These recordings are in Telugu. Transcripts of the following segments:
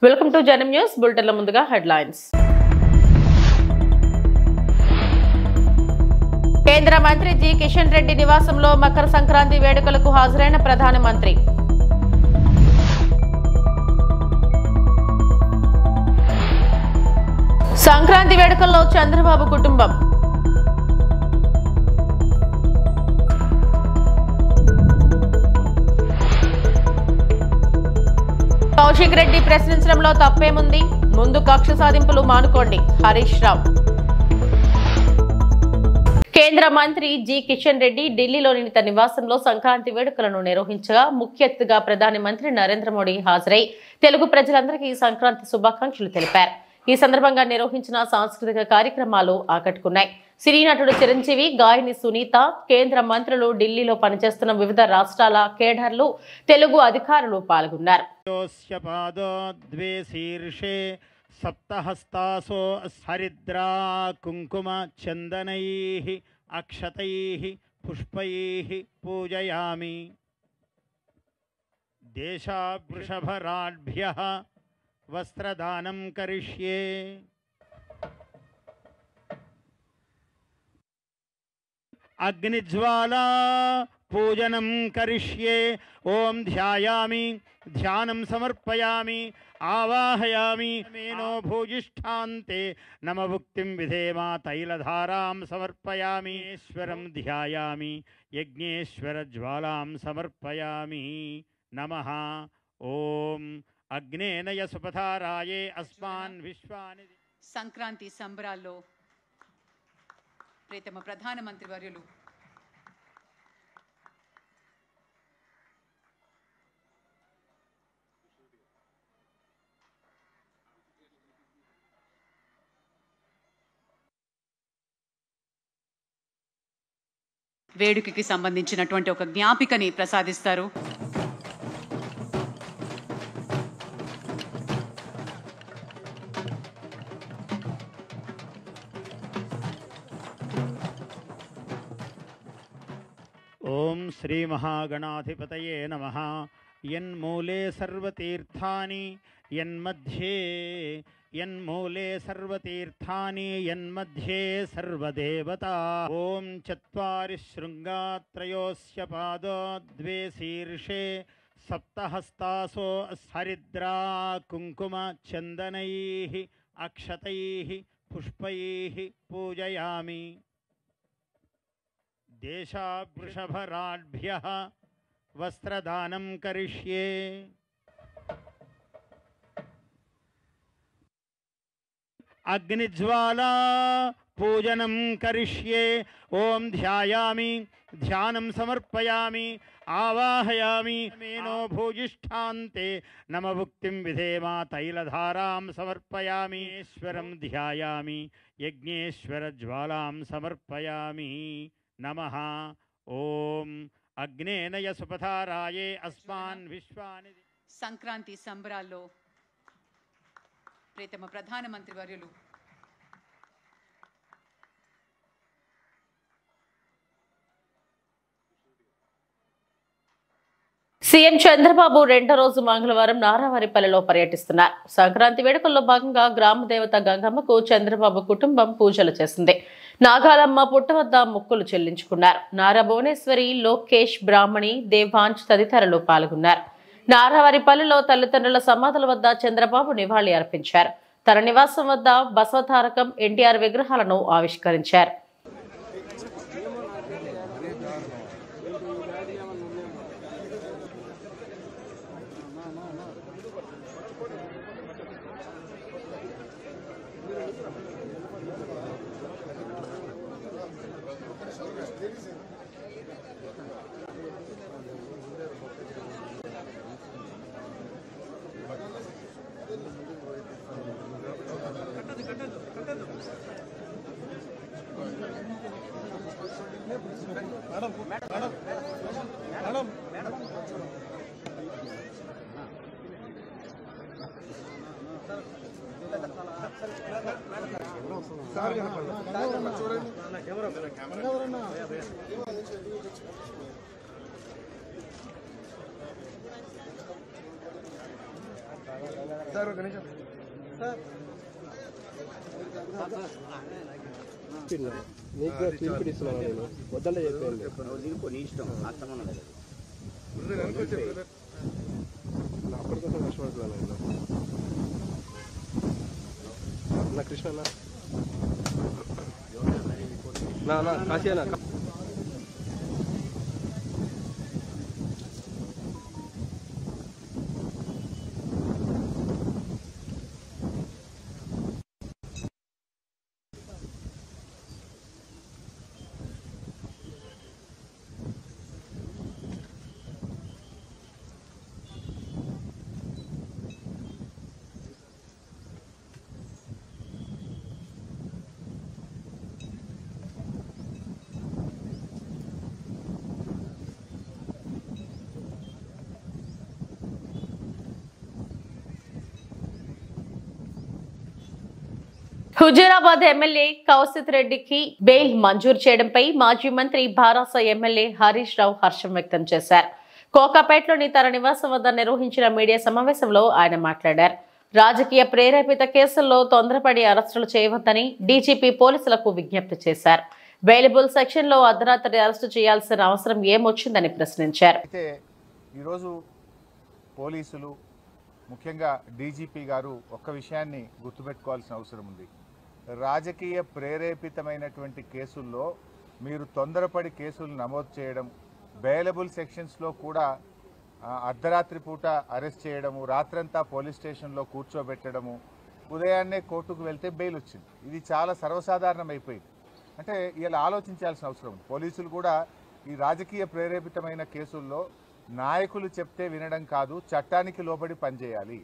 వెల్కమ్ టు జనం న్యూస్ బులెటిన్ల ముందుగా హెడ్లైన్స్. కేంద్ర మంత్రి జి కిషన్ రెడ్డి నివాసంలో మకర సంక్రాంతి వేడుకలకు హాజరైన ప్రధానమంత్రి. సంక్రాంతి వేడుకల్లో చంద్రబాబు కుటుంబం. కౌశిక్ రెడ్డి ప్రశ్నించడంలో తప్పేముంది, ముందు కక్ష సాధింపులు మానుకోండి హరీష్ రావు. కేంద్ర మంత్రి జి కిషన్ రెడ్డి ఢిల్లీలోని తన నివాసంలో సంక్రాంతి వేడుకలను నిర్వహించగా ముఖ్య అతిథిగా ప్రధానమంత్రి నరేంద్ర మోడీ హాజరై తెలుగు ప్రజలందరికీ సంక్రాంతి శుభాకాంక్షలు తెలిపారు. ఈ సందర్భంగా నిర్వహించిన సాంస్కృతిక కార్యక్రమాలు ఆకట్టుకున్నాయి. సినీ నటుడు చిరంజీవి, గాయని సునీత, కేంద్ర మంత్రులు, ఢిల్లీలో పనిచేస్తున్న వివిధ రాష్ట్రాల కేడర్లు, తెలుగు అధికారులు పాల్గొన్నారు. సప్తహస్తాసో హరిద్రా కుంకుమ చందనైః అక్షతైః పుష్పైః పూజయామి. దేశావృషభరాఢ్భ్యః వస్త్రదానం కరిష్యే. అగ్నిజ్వాలా పూజనం కరిష్యే. ఓం ధ్యాయామి, ధ్యానం సమర్పయామి, ఆవాహయామి. మేనో భూయిష్ఠాంతే నమభుక్తిం విధేమ. తైలధారాం సమర్పయామి. ఈశ్వరం ధ్యాయామి, యజ్ఞేశ్వర జ్వాలాం సమర్పయామి. నమః. ఓం అగ్నేనయ సుపథారాయే అస్మాన్ విశ్వాని. సంక్రాంతి సంబరాల్లో ప్రియతమ ప్రధానమంత్రి వర్యులు వేడుకకి సంబంధించినటువంటి ఒక జ్ఞాపికని ప్రసాదిస్తారు. ఓం శ్రీ మహాగణాధిపతయే నమః. యన్మూలే సర్వతీర్థాని యన్మూలే సర్వతీర్థాని యన్మధ్యే సర్వదేవతా. ఓం చత్వారి శృంగాత్రయోస్య పాదో ద్వే శీర్షే సప్తహస్తాసో హరిద్రా కుంకుమ చందనైః అక్షతైః పుష్పైః పూజయామి. దేశావృషభరాఢ్భ్యః వస్త్రదానం కరిష్యే. అగ్నిజ్వాలా పూజనం కరిష్యే. ఓం ధ్యాయామి, ధ్యానం సమర్పయామి, ఆవాహయామి. మేనో భూయిష్ఠాంతే నమభుక్తిం విధేమ. తైలధారాం సమర్పయామి. ఈశ్వరం ధ్యాయామి, యజ్ఞేశ్వర జ్వాలాం సమర్పయామి. నమః. ఓం అగ్నేనయ సుపథారాయే అస్మాన్ విశ్వాని. సంక్రాంతి సంబరాల్లో ప్రియతమ ప్రధానమంత్రి వర్యులు సీఎం చంద్రబాబు రెండో రోజు మంగళవారం నారావారిపల్లిలో పర్యటిస్తున్నారు. సంక్రాంతి వేడుకల్లో భాగంగా గ్రామ దేవత గంగమ్మకు చంద్రబాబు కుటుంబం పూజలు చేసింది. నాగాలమ్మ పుట్ట వద్ద మొక్కులు చెల్లించుకున్నారు. నారా భువనేశ్వరి, లోకేష్, బ్రాహ్మణి, దేవాంశ్ తదితరులు పాల్గొన్నారు. నారావారిపల్లిలో తల్లిదండ్రుల సమాధుల వద్ద చంద్రబాబు నివాళి అర్పించారు. తన నివాసం వద్ద బసవతారకం, ఎన్టీఆర్ విగ్రహాలను ఆవిష్కరించారు. సార్ ఒక నిమిషం నీకు పిలిపిస్తున్నాను నేను వద్దంటే చెప్పాను అప్పటి కోసం కష్టపడుతున్నాను నేను నా కృష్ణ నా కాశీ అన్న హుజూరాబాద్ ఎమ్మెల్యే కౌశిక్ రెడ్డికి బెయిల్ మంజూరు చేయడంపై మాజీ మంత్రి భారాస ఎమ్మెల్యే హరీష్ రావు హర్షం వ్యక్తం చేశారు. కోకాపేటలోని తన నివాసం వద్ద నిర్వహించిన మీడియా సమావేశంలో ఆయన మాట్లాడారు. రాజకీయ ప్రేరేపిత కేసుల్లో తొందరపడి అరెస్టులు చేయవద్దని డీజీపీ పోలీసులకు విజ్ఞప్తి చేశారు. బెయిలబుల్ సెక్షన్ లో అర్ధరాత్రి అరెస్టు చేయాల్సిన అవసరం ఏమొచ్చిందని ప్రశ్నించారు. ఈరోజు పోలీసులు ముఖ్యంగా డీజీపీ గారు ఒక్క విషయాన్ని గుర్తుపెట్టుకోవాల్సిన అవసరం ఉంది. రాజకీయ ప్రేరేపితమైనటువంటి కేసుల్లో మీరు తొందరపడి కేసులు నమోదు చేయడం, బెయిలబుల్ సెక్షన్స్లో కూడా అర్ధరాత్రి పూట అరెస్ట్ చేయడము, రాత్రంతా పోలీస్ స్టేషన్లో కూర్చోబెట్టడము, ఉదయాన్నే కోర్టుకు వెళ్తే బెయిల్ వచ్చింది. ఇది చాలా సర్వసాధారణం అయిపోయింది. అంటే ఇలా ఆలోచించాల్సిన అవసరం ఉంది. పోలీసులు కూడా ఈ రాజకీయ ప్రేరేపితమైన కేసుల్లో నాయకులు చెప్తే వినడం కాదు, చట్టానికి లోబడి పనిచేయాలి.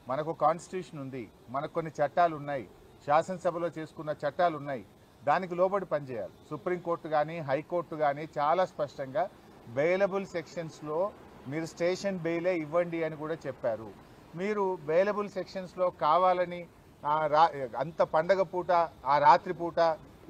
మనకు కాన్స్టిట్యూషన్ ఉంది, మనకు కొన్ని చట్టాలు ఉన్నాయి, శాసనసభలో చేసుకున్న చట్టాలు ఉన్నాయి, దానికి లోబడి పనిచేయాలి. సుప్రీంకోర్టు కానీ హైకోర్టు కానీ చాలా స్పష్టంగా బెయిలబుల్ సెక్షన్స్లో మీరు స్టేషన్ బెయిలే ఇవ్వండి అని కూడా చెప్పారు. మీరు బెయిలబుల్ సెక్షన్స్లో కావాలని అంత పండగ పూట ఆ రాత్రి పూట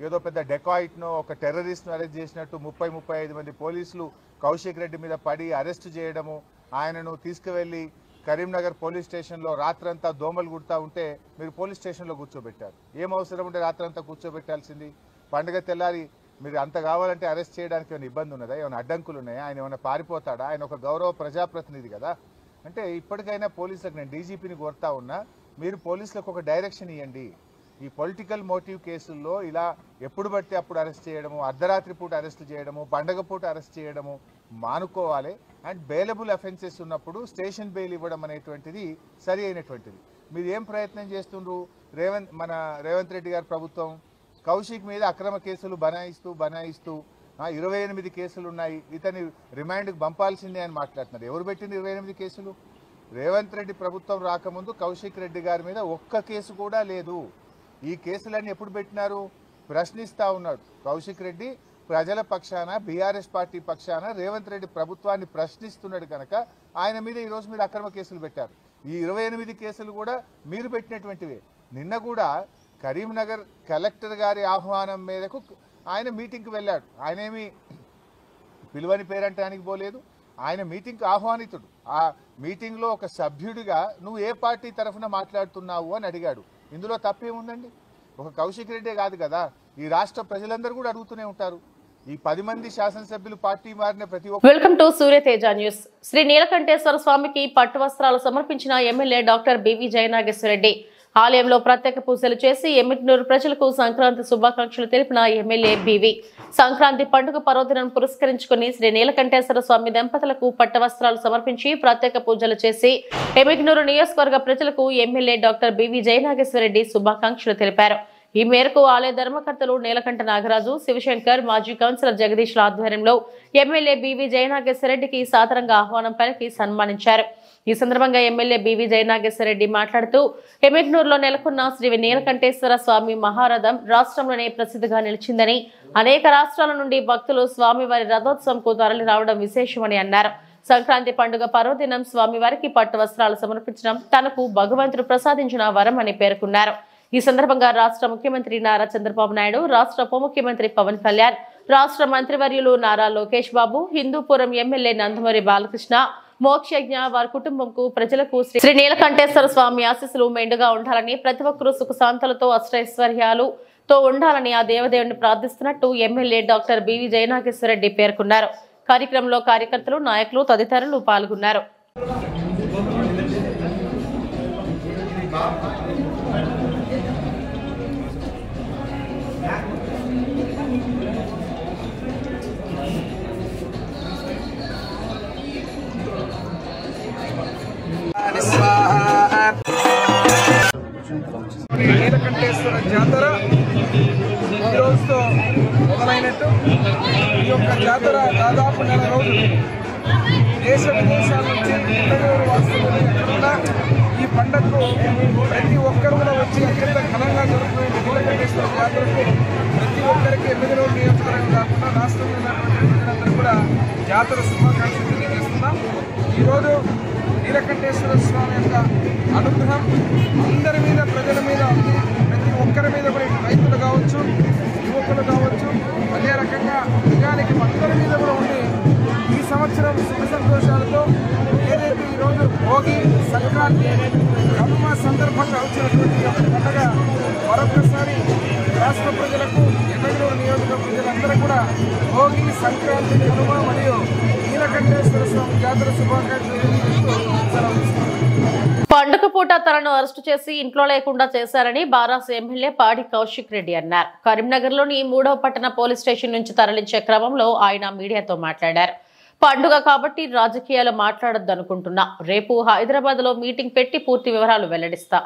ఏదో పెద్ద డెకాయిట్నో ఒక టెర్రరిస్ట్ను అరెస్ట్ చేసినట్టు 30-35 మంది పోలీసులు కౌశిక్ రెడ్డి మీద పడి అరెస్ట్ చేయడము, ఆయనను తీసుకువెళ్ళి కరీంనగర్ పోలీస్ స్టేషన్లో రాత్రంతా దోమలు కుడతా ఉంటే మీరు పోలీస్ స్టేషన్లో కూర్చోబెట్టారు. ఏం అవసరం ఉంటే రాత్రంతా కూర్చోబెట్టాల్సింది? పండుగ తెల్లారి మీరు అంత కావాలంటే అరెస్ట్ చేయడానికి ఏమైనా ఇబ్బంది ఉన్నదా? ఏమైనా అడ్డంకులు ఉన్నాయా? ఆయన ఏమైనా పారిపోతాడా? ఆయన ఒక గౌరవ ప్రజాప్రతినిధి కదా. అంటే ఇప్పటికైనా పోలీసులకు నేను డీజీపీని కోరుతా ఉన్నా, మీరు పోలీసులకు ఒక డైరెక్షన్ ఇవ్వండి. ఈ పొలిటికల్ మోటివ్ కేసుల్లో ఇలా ఎప్పుడు పడితే అప్పుడు అరెస్ట్ చేయడము, అర్ధరాత్రి పూట అరెస్ట్ చేయడము, పండగ పూట అరెస్ట్ చేయడము మానుకోవాలి. అండ్ బెయిలబుల్ అఫెన్సెస్ ఉన్నప్పుడు స్టేషన్ బెయిల్ ఇవ్వడం అనేటువంటిది సరి అయినటువంటిది. మీరు ఏం ప్రయత్నం చేస్తుండ్రు? మన రేవంత్ రెడ్డి గారి ప్రభుత్వం కౌశిక్ మీద అక్రమ కేసులు బనాయిస్తూ 28 కేసులు ఉన్నాయి, ఇతని రిమాండ్కి పంపాల్సిందే అని మాట్లాడుతున్నారు. ఎవరు పెట్టింది 28 కేసులు? రేవంత్ రెడ్డి ప్రభుత్వం రాకముందు కౌశిక్ రెడ్డి గారి మీద ఒక్క కేసు కూడా లేదు. ఈ కేసులన్నీ ఎప్పుడు పెట్టినారు? ప్రశ్నిస్తూ ఉన్నాడు కౌశిక్ రెడ్డి. ప్రజల పక్షాన, బీఆర్ఎస్ పార్టీ పక్షాన రేవంత్ రెడ్డి ప్రభుత్వాన్ని ప్రశ్నిస్తున్నాడు కనుక ఆయన మీద ఈరోజు మీరు అక్రమ కేసులు పెట్టారు. ఈ 28 కేసులు కూడా మీరు పెట్టినటువంటివే. నిన్న కూడా కరీంనగర్ కలెక్టర్ గారి ఆహ్వానం మేరకు ఆయన మీటింగ్కి వెళ్ళాడు. ఆయనేమి పిలువని పేరంటానికి పోలేదు, ఆయన మీటింగ్కి ఆహ్వానితుడు. ఆ మీటింగ్లో ఒక సభ్యుడిగా నువ్వు ఏ పార్టీ తరఫున మాట్లాడుతున్నావు అని అడిగాడు. ఇందులో తప్పేముందండి? ఒక కౌశిక్ రెడ్డే కాదు కదా, ఈ రాష్ట్ర ప్రజలందరూ కూడా అడుగుతూనే ఉంటారు. ఈ 10 మంది శాసనసభ్యులు పార్టీ మారిన ప్రతి ఒక్క. Welcome to Suryateja news. Shri Neelakanteshwara స్వామికి పట్టు వస్త్రాలు సమర్పించిన ఎమ్మెల్యే డాక్టర్ బివి జయనాగేశ్వరరెడ్డి ఆలయంలో ప్రత్యేక పూజలు చేసి ఎమ్మిగ్నూరు ప్రజలకు సంక్రాంతి శుభాకాంక్షలు తెలిపిన ఎమ్మెల్యే బివి సంక్రాంతి పండుగ పర్వదినం పురస్కరించుకుని శ్రీ నీలకంఠేశ్వర స్వామి దంపతులకు పట్టు వస్త్రాలు సమర్పించి ప్రత్యేక పూజలు చేసి ఎమ్మిగ్నూరు నియోజకవర్గ ప్రజలకు ఎమ్మెల్యే డాక్టర్ బివి జయనాగేశ్వరరెడ్డి శుభాకాంక్షలు తెలిపారు. ఈ మేరకు ఆలయ ధర్మకర్తలు నీలకంఠ నాగరాజు, శివశంకర్, మాజీ కౌన్సిలర్ జగదీష్ల ఆధ్వర్యంలో ఎమ్మెల్యే బివి జయనాగేశ్వరరెడ్డికి సాదరంగా ఆహ్వానం పలికి సన్మానించారు. ఈ సందర్భంగా ఎమ్మెల్యే బివి జయనాగేశ్వరరెడ్డి మాట్లాడుతూ ఎమ్మిగ్నూరులో నెలకొన్న శ్రీ నీలకంఠేశ్వర స్వామి మహారథం రాష్ట్రంలోనే ప్రసిద్ధిగా నిలిచిందని, అనేక రాష్ట్రాల నుండి భక్తులు స్వామివారి రథోత్సవంకు తరలి రావడం విశేషమని అన్నారు. సంక్రాంతి పండుగ పర్వదినం స్వామివారికి పట్టు వస్త్రాలు సమర్పించడం తనకు భగవంతుడు ప్రసాదించిన వరం అని పేర్కొన్నారు. ఈ సందర్భంగా రాష్ట్ర ముఖ్యమంత్రి నారా చంద్రబాబు నాయుడు, రాష్ట్ర ఉప ముఖ్యమంత్రి పవన్ కళ్యాణ్, రాష్ట్ర మంత్రివర్యులు నారా లోకేష్ బాబు, హిందూపురం ఎమ్మెల్యే నందమూరి బాలకృష్ణ, మోక్షజ్ఞ వారి కుటుంబంకు ప్రజలకు శ్రీ నీలకంఠేశ్వర స్వామి ఆశీస్సులు మెండుగా ఉండాలని ప్రతి ఒక్కరూ సుఖశాంతులతో అష్టైశ్వర్యాలతో ఉండాలని ఆ దేవదేవుని ప్రార్థిస్తున్నట్టు ఎమ్మెల్యే డాక్టర్ బివి జయనాగేశ్వరరెడ్డి పేర్కొన్నారు. కార్యక్రమంలో కార్యకర్తలు, నాయకులు తదితరులు పాల్గొన్నారు. నీలకంఠేశ్వర జాతర ఈ రోజుతో మొదలైనట్టు ఈ యొక్క జాతర దాదాపు 4 రోజులు దేశ విదేశాల నుంచి పుట్టగూరు వాసులు ఎక్కడున్నా ఈ పండుగకు ప్రతి ఒక్కరు కూడా వచ్చి అత్యంత ఘనంగా జరుగుతున్న నీలకంఠేశ్వర జాతరకు ప్రతి ఒక్కరికి ఎమ్మెల్యేలు నియోజకవర్గం కాకుండా రాష్ట్రంలో ఉన్నటువంటి ప్రజలందరూ కూడా జాతర శుభాకాంక్షలు తెలియజేస్తున్నాం. ఈరోజు నీలకంఠేశ్వర స్వామి యొక్క అనుగ్రహం అందరి మీద, ప్రజల మీద ఉంది. ప్రతి ఒక్కరి మీద కూడా రైతులు కావచ్చు, యువకులు కావచ్చు, అదే రకంగా నిజానికి అందరి మీద కూడా ఉండి ఈ సంవత్సరం సుఖ సంతోషాలతో ఏదైతే ఈరోజు భోగి, సంక్రాంతి, కనుమ సందర్భంగా వచ్చినటువంటి పండుగ మరొకసారి రాష్ట్ర ప్రజలకు, ఎమ్మెల్యేల నియోజకవర్గ ప్రజలందరూ కూడా భోగి, సంక్రాంతి, కనుమ మరియు నీలకంఠేశ్వర స్వామి జాతర శుభాకాంక్షలు. పండుగ పూట తనను అరెస్టు చేసి ఇంట్లో లేకుండా చేశారని బారాస్ ఎమ్మెల్యే పాడి కౌశిక్ రెడ్డి అన్నారు. కరీంనగర్లోని 3వ పట్టణ పోలీస్ స్టేషన్ నుంచి తరలించే క్రమంలో ఆయన మీడియాతో మాట్లాడారు. పండుగ కాబట్టి రాజకీయాలు మాట్లాడొద్దనుకుంటున్నా. రేపు హైదరాబాద్ లో మీటింగ్ పెట్టి పూర్తి వివరాలు వెల్లడిస్తా.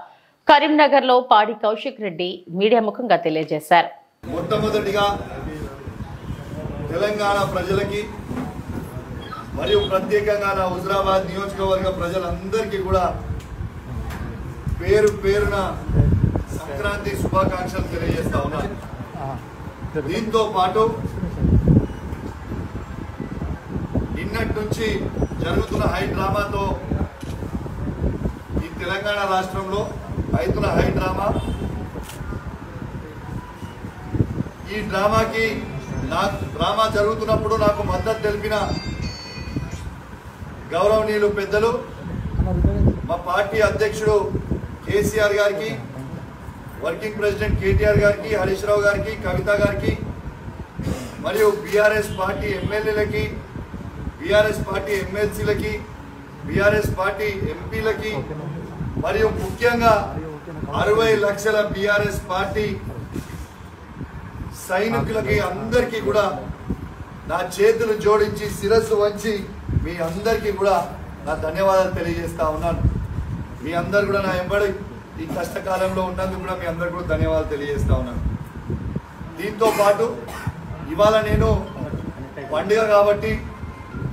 కరీంనగర్ లో పాడి కౌశిక్ రెడ్డి మీడియా ముఖంగా తెలియజేశారు. మొట్టమొదటిగా తెలంగాణ ప్రజలకి మరియు ప్రత్యేకంగా నా హుజరాబాద్ నియోజకవర్గ ప్రజలందరికీ కూడా పేరు పేరున సంక్రాంతి శుభాకాంక్షలు తెలియజేస్తా ఉన్నాను. దీంతో పాటు నిన్నటి నుంచి జరుగుతున్న హై డ్రామాతో ఈ తెలంగాణ రాష్ట్రంలో అవుతున్న హై డ్రామా, ఈ డ్రామాకి డ్రామా జరుగుతున్నప్పుడు నాకు మద్దతు తెలిపిన గౌరవనీయులు పెద్దలు మా పార్టీ అధ్యక్షుడు కేసీఆర్ గారికి, వర్కింగ్ ప్రెసిడెంట్ కేటీఆర్ గారికి, హరీష్ రావు గారికి, కవిత గారికి మరియు బీఆర్ఎస్ పార్టీ ఎమ్మెల్యేలకి, బీఆర్ఎస్ పార్టీ ఎమ్మెల్సీలకి, బీఆర్ఎస్ పార్టీ ఎంపీలకి మరియు ముఖ్యంగా 60 లక్షల బీఆర్ఎస్ పార్టీ సైనికులకి అందరికీ కూడా నా చేతులు జోడించి శిరస్సు వంచి మీ అందరికీ కూడా నా ధన్యవాదాలు తెలియజేస్తా ఉన్నాను. మీ అందరు కూడా నా ఎంబడి ఈ కష్టకాలంలో ఉన్నందుకు కూడా మీ అందరు కూడా ధన్యవాదాలు తెలియజేస్తా ఉన్నాను. దీంతో పాటు ఇవాళ నేను పండుగ కాబట్టి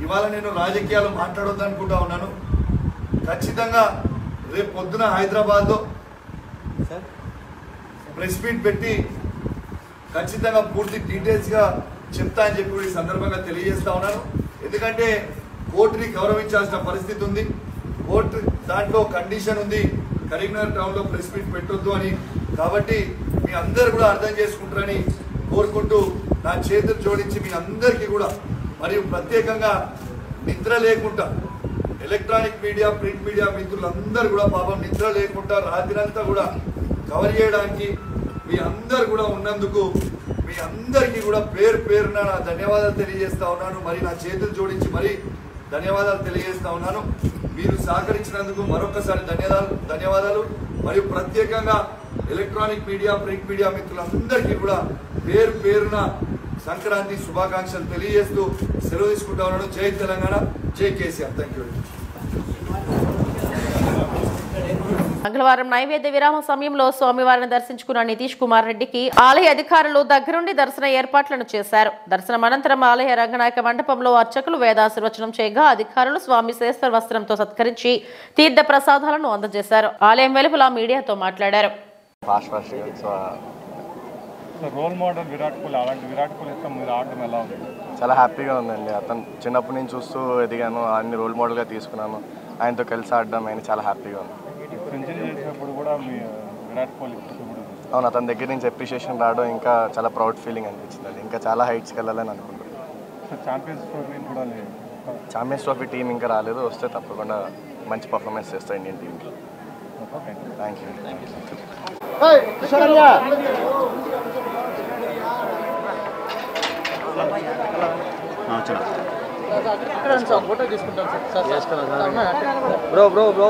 ఇవాళ నేను రాజకీయాలు మాట్లాడొద్దు అనుకుంటా ఉన్నాను. ఖచ్చితంగా రేపు పొద్దున హైదరాబాద్లో ప్రెస్ మీట్ పెట్టి ఖచ్చితంగా పూర్తి డీటెయిల్స్గా చెప్తా అని చెప్పి ఈ సందర్భంగా తెలియజేస్తా ఉన్నాను. ఎందుకంటే కోర్టుని గౌరవించాల్సిన పరిస్థితి ఉంది. కోర్టు దాంట్లో కండిషన్ ఉంది, కరీంనగర్ టౌన్లో ప్రెస్ మీట్ పెట్టొద్దు అని. కాబట్టి మీ అందరు కూడా అర్థం చేసుకుంటారని కోరుకుంటూ నా చేతులు జోడించి మీ అందరికీ కూడా మరియు ప్రత్యేకంగా నిద్ర లేకుండా ఎలక్ట్రానిక్ మీడియా, ప్రింట్ మీడియా మిత్రులందరూ కూడా పాపం నిద్ర లేకుండా రాత్రంతా కూడా కవర్ చేయడానికి మీ అందరు కూడా ఉన్నందుకు మీ అందరికీ కూడా పేరు పేరున నా ధన్యవాదాలు తెలియజేస్తా ఉన్నాను. మరి నా చేతులు జోడించి మరి ధన్యవాదాలు తెలియజేస్తా ఉన్నాను. మీరు సహకరించినందుకు మరొకసారి ధన్యవాదాలు. మరియు ప్రత్యేకంగా ఎలక్ట్రానిక్ మీడియా, ప్రింట్ మీడియా మిత్రులందరికీ కూడా పేరు పేరున సంక్రాంతి శుభాకాంక్షలు తెలియజేస్తూ సెలవు తీసుకుంటా ఉన్నాను. జై తెలంగాణ, జై కేసీఆర్. Thank you. మంగళవారం నైవేద్య విరామ సమయంలో స్వామివారిని దర్శించుకున్న నితీష్ కుమార్ రెడ్డికి ఆలయ అధికారులు దగ్గరుండి దర్శన ఏర్పాట్లను చేశారు. దర్శనం అనంతరం ఆలయ రంగనాయక మండపంలో అర్చకులు వేదాశీర్వచనం చేయగా అధికారులు స్వామి శ్రేష్ఠ వస్త్రంతో సత్కరించి తీర్థ ప్రసాదాలను అందజేశారు. ఆలయం వెలుపల మీడియాతో మాట్లాడారు. రోల్ మోడల్ విరాట్ కోహ్లీ, అలాంటి విరాట్ కోహ్లీతో మీరు ఆడడం ఎలా ఉంది? చాలా హ్యాపీగా ఉందండి. అతను చిన్నప్పటి నుంచి చూస్తూ ఎదిగాను, అన్ని రోల్ మోడల్గా తీసుకున్నాను. ఆయనతో కలిసి ఆడడం ఆయన చాలా హ్యాపీగా ఉంది. సెంచరీ చేసినప్పుడు కూడా మీ విరాట్ కోహ్లీ అవును, అతని దగ్గర నుంచి అప్రిషియేషన్ రావడం ఇంకా చాలా ప్రౌడ్ ఫీలింగ్ అనిపించింది. అది ఇంకా చాలా హైట్స్కి వెళ్ళాలని అనుకుంటున్నాను. ఛాంపియన్స్ ట్రోఫీ కూడా లేదు. ఛాంపియన్స్ ట్రోఫీ టీం ఇంకా రాలేదు, వస్తే తప్పకుండా మంచి పర్ఫార్మెన్స్ చేస్తాయి ఇండియన్ టీంకి. Thank you. ఫోటో తీసుకుంటాను బ్రో బ్రో బ్రో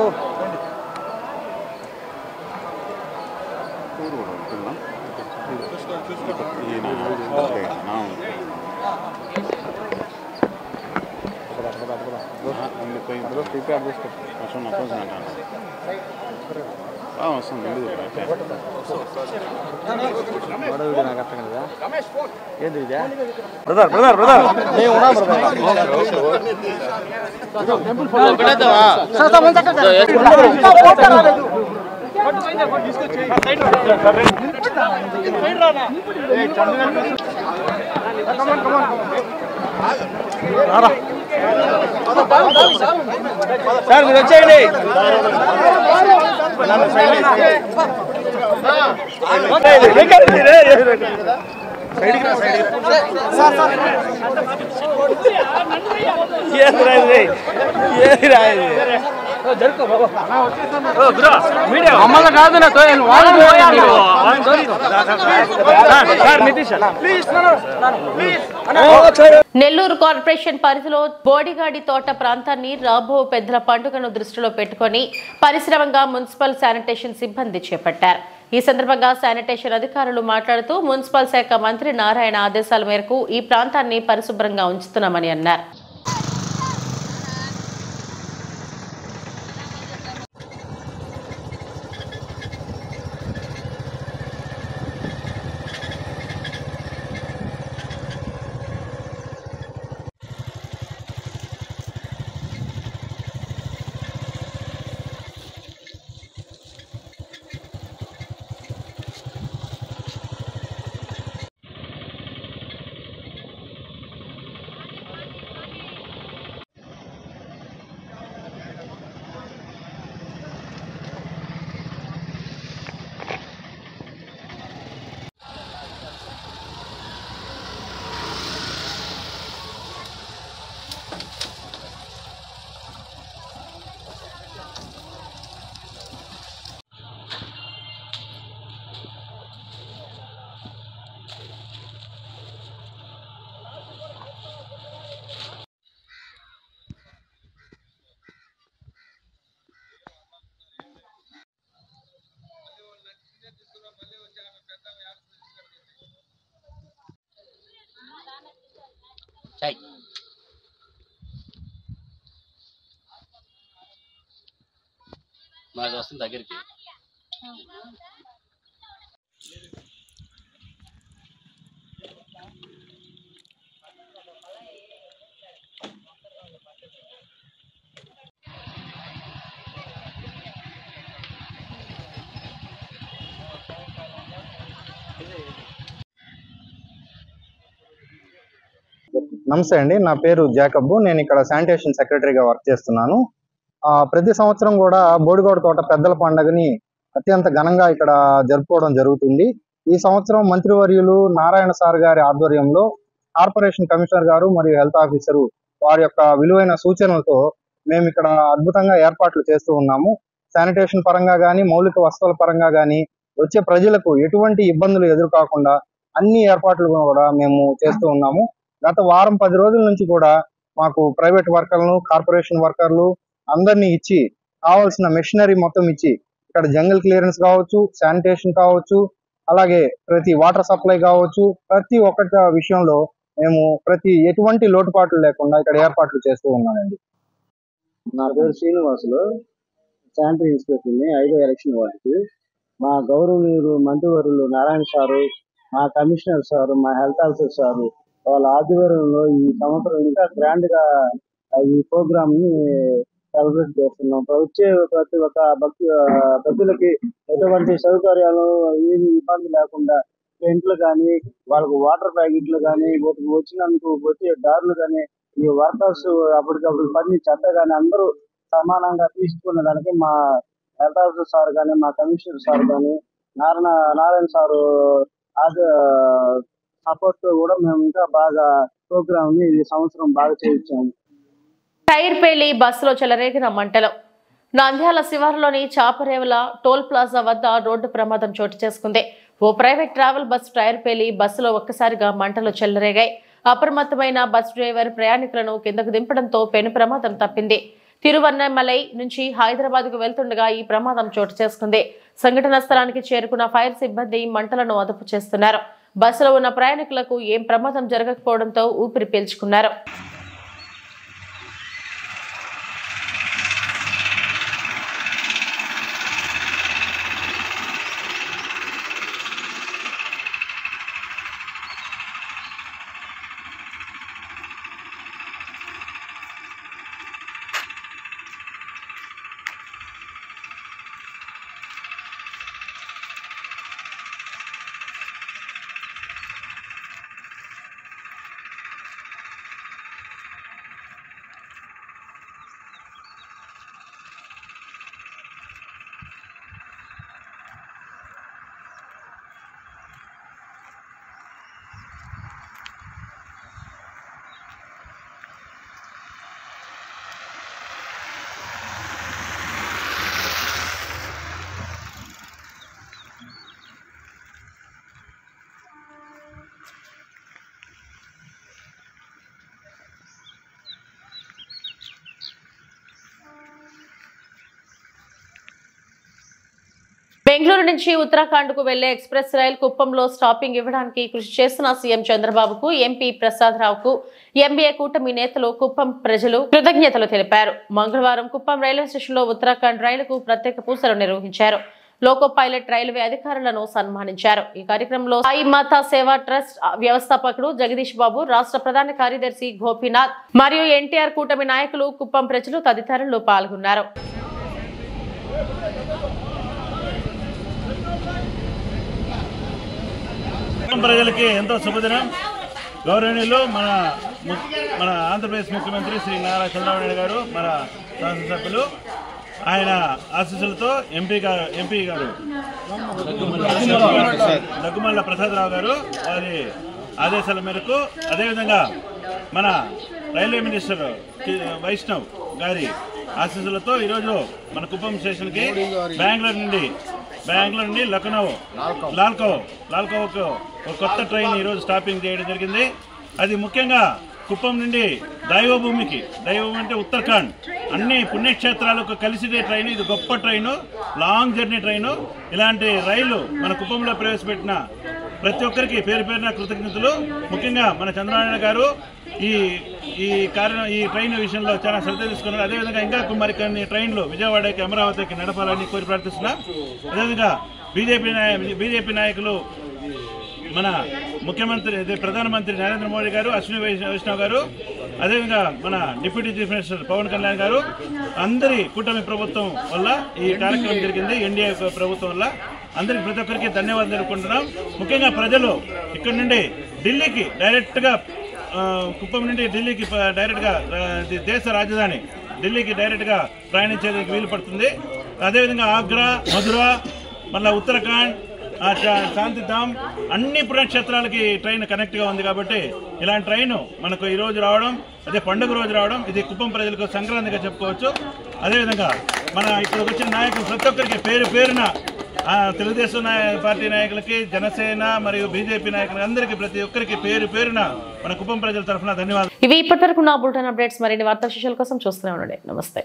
ఏంది బ్రదర్ బ్రదర్ బ్రదర్ సార్ మీరు వచ్చేయండి. మమ్మల్ని కాదు నెల్లూరు కార్పొరేషన్ పరిధిలో బోడిగాడి తోట ప్రాంతాన్ని రాబో పెద్దల పండుగను దృష్టిలో పెట్టుకుని పరిశ్రమంగా మున్సిపల్ శానిటేషన్ సిబ్బంది చేపట్టారు. ఈ సందర్భంగా శానిటేషన్ అధికారులు మాట్లాడుతూ మున్సిపల్ శాఖ మంత్రి నారాయణ ఆదేశాల మేరకు ఈ ప్రాంతాన్ని పరిశుభ్రంగా ఉంచుతున్నామని అన్నారు. మాకు వస్తుంది దగ్గరికి. నమస్తే అండి, నా పేరు జాకబ్. నేను ఇక్కడ శానిటేషన్ సెక్రటరీగా వర్క్ చేస్తున్నాను. ప్రతి సంవత్సరం కూడా బోడిగోడ తోట పెద్దల పండుగని అత్యంత ఘనంగా ఇక్కడ జరుపుకోవడం జరుగుతుంది. ఈ సంవత్సరం మంత్రివర్యులు నారాయణ సార్ గారి ఆధ్వర్యంలో కార్పొరేషన్ కమిషనర్ గారు మరియు హెల్త్ ఆఫీసరు వారి యొక్క విలువైన సూచనలతో మేము ఇక్కడ అద్భుతంగా ఏర్పాట్లు చేస్తూ ఉన్నాము. శానిటేషన్ పరంగా కానీ మౌలిక వసతుల పరంగా కానీ వచ్చే ప్రజలకు ఎటువంటి ఇబ్బందులు ఎదురుకాకుండా అన్ని ఏర్పాట్లు కూడా మేము చేస్తూ ఉన్నాము. గత వారం 10 రోజుల నుంచి కూడా మాకు ప్రైవేట్ వర్కర్లను కార్పొరేషన్ వర్కర్లు అందరినీ ఇచ్చి కావాల్సిన మెషినరీ మొత్తం ఇచ్చి ఇక్కడ జంగల్ క్లియరెన్స్ కావచ్చు, శానిటేషన్ కావచ్చు, అలాగే ప్రతి వాటర్ సప్లై కావచ్చు, ప్రతి ఒక్కటి విషయంలో మేము ఎటువంటి లోటుపాట్లు లేకుండా ఇక్కడ ఏర్పాట్లు చేస్తూ ఉన్నామండి. నా పేరు శ్రీనివాసులు, శానిటరీ ఇన్స్పెక్టర్ని 5వ ఎలక్షన్ వాటికి. మా గౌరవనీయులు మంత్రివర్యులు నారాయణ సారు, మా కమిషనర్ సారు, మా హెల్త్ ఆఫీసర్ సారు వాళ్ళ ఆధ్వర్యంలో ఈ సంవత్సరం ఇంకా గ్రాండ్ గా ఈ ప్రోగ్రామ్ ని సెలబ్రేట్ చేస్తున్నాం. వచ్చే ప్రతి ఒక్క భక్తులకి ఎటువంటి సౌకర్యాలు ఏమి ఇబ్బంది లేకుండా టెంట్లు కానీ, వాళ్ళకు వాటర్ ప్యాకెట్లు కానీ, వచ్చినందుకు వచ్చే దారులు కానీ, ఈ వర్కర్స్ అప్పటికప్పుడు పని చెత్త కానీ అందరూ సమానంగా తీసుకునే దానికి మా హెల్త్ ఆఫీసర్ సార్ కానీ, మా కమిషనర్ సార్ కానీ, నారాయణ సారు సపోర్ట్ కూడా మేము ఇంకా బాగా ప్రోగ్రామ్ ని ఈ సంవత్సరం బాగా చేయించాము. టైర్ పేలి బస్సులో చెలరేగిన మంటలు. నంద్యాల శివారులోని చాపరేవుల టోల్ ప్లాజా వద్ద రోడ్డు ప్రమాదం చోటు చేసుకుంది. ఓ ప్రైవేట్ ట్రావెల్ బస్సు టైర్ పేలి బస్సులో ఒక్కసారిగా మంటలు చెలరేగాయి. అప్రమత్తమైన బస్ డ్రైవర్ ప్రయాణికులను కిందకు దింపడంతో పెను ప్రమాదం తప్పింది. తిరువన్నమలై నుంచి హైదరాబాద్కు వెళ్తుండగా ఈ ప్రమాదం చోటు చేసుకుంది. సంఘటనా స్థలానికి చేరుకున్న ఫైర్ సిబ్బంది మంటలను అదుపు చేస్తున్నారు. బస్సులో ఉన్న ప్రయాణికులకు ఏం ప్రమాదం జరగకపోవడంతో ఊపిరి పీల్చుకున్నారు. బెంగళూరు నుంచి ఉత్తరాఖండ్కు వెళ్లే ఎక్స్ప్రెస్ రైలు కుప్పంలో స్టాపింగ్ ఇవ్వడానికి కృషి చేస్తున్న సీఎం చంద్రబాబుకు, ఎంపీ ప్రసాద్ రావుకు ఎంబీఏ కూటమి నేతలు, కుప్పం ప్రజలు కృతజ్ఞతలు తెలిపారు. మంగళవారం కుప్పం రైల్వే స్టేషన్లో ఉత్తరాఖండ్ రైలుకు ప్రత్యేక పూజలు నిర్వహించారు. లోకో పైలట్ రైల్వే అధికారులను సన్మానించారు. ఈ కార్యక్రమంలో సాయి మాతా సేవా ట్రస్ట్ వ్యవస్థాపకుడు జగదీష్ బాబు, రాష్ట్ర ప్రధాన కార్యదర్శి గోపీనాథ్ మరియు ఎన్టీఆర్ కూటమి నాయకులు, కుప్పం ప్రజలు తదితరులు పాల్గొన్నారు. ప్రజలకి ఎంతో శుభదినం. గౌరవనీయులు మన ఆంధ్రప్రదేశ్ ముఖ్యమంత్రి శ్రీ నారా చంద్రబాబు నాయుడు గారు, మన శాసనసభ్యులు ఆయన ఆశీస్సులతో ఎంపీ గారు దగ్గుమల్ల ప్రసాదరావు గారు వారి ఆదేశాల మేరకు, అదేవిధంగా మన రైల్వే మినిస్టర్ వైష్ణవ్ గారి ఆశీస్సులతో ఈరోజు మన కుప్పం స్టేషన్కి బెంగళూరు నుండి లక్నో లాల్కోకు ఒక కొత్త ట్రైన్ ఈరోజు స్టాపింగ్ చేయడం జరిగింది. అది ముఖ్యంగా కుప్పం నుండి దైవభూమి అంటే ఉత్తరాఖండ్ అన్ని పుణ్యక్షేత్రాలకు కలిసిదే ట్రైన్. ఇది గొప్ప ట్రైను, లాంగ్ జర్నీ ట్రైను. ఇలాంటి రైలు మన కుప్పంలో ప్రవేశపెట్టిన ప్రతి ఒక్కరికి పేరు పేరున కృతజ్ఞతలు. ముఖ్యంగా మన చంద్రబాబు గారు ఈ ట్రైన్ విషయంలో చాలా శ్రద్ధ తీసుకున్నారు. అదేవిధంగా ఇంకా మరికొన్ని ట్రైన్లు విజయవాడకి, అమరావతికి నడపాలని కోరి ప్రార్థిస్తున్నాం. అదేవిధంగా బీజేపీ నాయకులు, మన ముఖ్యమంత్రి ప్రధానమంత్రి నరేంద్ర మోడీ గారు, అశ్విని వైష్ణవ్ గారు, అదేవిధంగా మన deputy chief minister Pawan Kalyan garu, అందరి కూటమి ప్రభుత్వం వల్ల ఈ కార్యక్రమం జరిగింది. ఎన్డీఏ ప్రభుత్వం వల్ల అందరికి ప్రతి ఒక్కరికి ధన్యవాదాలు తెలుపుకుంటున్నాం. ముఖ్యంగా ప్రజలు ఇక్కడ నుండి ఢిల్లీకి డైరెక్ట్గా, కుప్పం నుండి ఢిల్లీకి డైరెక్ట్గా, దేశ రాజధాని ఢిల్లీకి డైరెక్ట్గా ప్రయాణించేందుకు వీలు పడుతుంది. అదేవిధంగా ఆగ్రా, మధురా, మళ్ళీ ఉత్తరాఖండ్, శాంతిధామ్ అన్ని పుణ్యక్షేత్రాలకి ట్రైన్ కనెక్ట్గా ఉంది. కాబట్టి ఇలాంటి ట్రైన్ మనకు ఈ రోజు రావడం, అదే పండుగ రోజు రావడం, ఇది కుప్పం ప్రజలకు సంక్రాంతిగా చెప్పుకోవచ్చు. అదేవిధంగా మన ఇక్కడికి వచ్చిన నాయకులు ప్రతి ఒక్కరికి పేరు పేరున, తెలుగుదేశం పార్టీ నాయకులకి, జనసేన మరియు బీజేపీ నాయకులకి అందరికీ ప్రతి ఒక్కరికి పేరు పేరున మన కుప్పం ప్రజల తరఫున ధన్యవాదాలు. ఇవి ఇప్పటివరకు నా బులెటిన్ అప్డేట్స్. మరిన్ని వార్తా విశేషాల కోసం చూస్తూనే ఉండండి. నమస్తే.